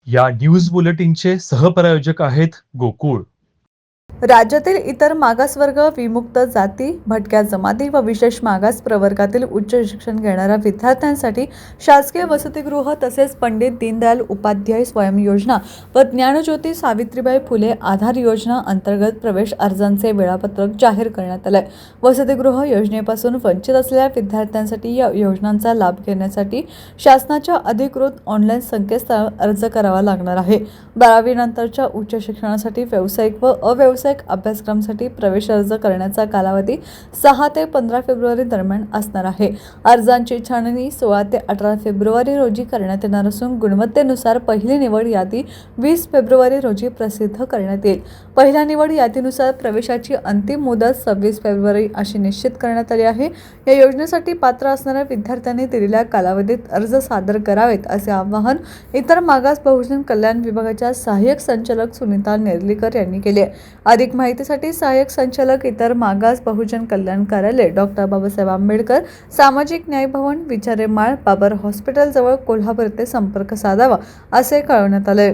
या न्यूज बुलेटिनचे सहप्रायोजक आहेत गोकुळ. राज्यातील इतर मागासवर्ग, विमुक्त जाती, भटक्या जमाती व विशेष मागास प्रवर्गातील उच्च शिक्षण घेणाऱ्या विद्यार्थ्यांसाठी शासकीय वसतिगृह तसेच पंडित दीनदयाल उपाध्याय स्वयं योजना व ज्ञानज्योती सावित्रीबाई फुले आधार योजना अंतर्गत प्रवेश अर्जांचे वेळापत्रक जाहीर करण्यात आले. वसतिगृह योजनेपासून वंचित असलेल्या विद्यार्थ्यांसाठी या योजनांचा लाभ घेण्यासाठी शासनाच्या अधिकृत ऑनलाईन संकेतस्थळावर अर्ज करावा लागणार आहे. 12वी नंतरच्या उच्च शिक्षणासाठी व्यावसायिक व अव्यावसायिक अभ्यासक्रमासाठी प्रवेश अर्ज करण्याचा कालावधी 6 ते 15 फेब्रुवारी दरम्यान असणार आहे. अर्जांची छाननी 16 ते 18 फेब्रुवारी रोजी करण्यात येणार असून गुणवत्तेनुसार पहिली निवड यादी 20 फेब्रुवारी रोजी प्रसिद्ध करण्यात येईल. पहिल्या निवड यादीनुसार प्रवेशाची अंतिम मुदत 26 फेब्रुवारी अशी निश्चित करण्यात आली आहे. या योजनेसाठी पात्र असणाऱ्या विद्यार्थ्यांनी दिलेल्या कालावधीत अर्ज सादर करावेत असे आवाहन इतर मागास बहुजन कल्याण विभागाच्या सहाय्यक संचालक सुनीता नेर्लीकर यांनी केले. अधिक माहितीसाठी सहाय्यक संचालक इतर मागास बहुजन कल्याण कार्यालय डॉक्टर बाबासाहेब आंबेडकर सामाजिक न्याय भवन विचारे माळ बाबर हॉस्पिटल जवळ कोल्हापूर येथे संपर्क साधावा असे कळवण्यात आले.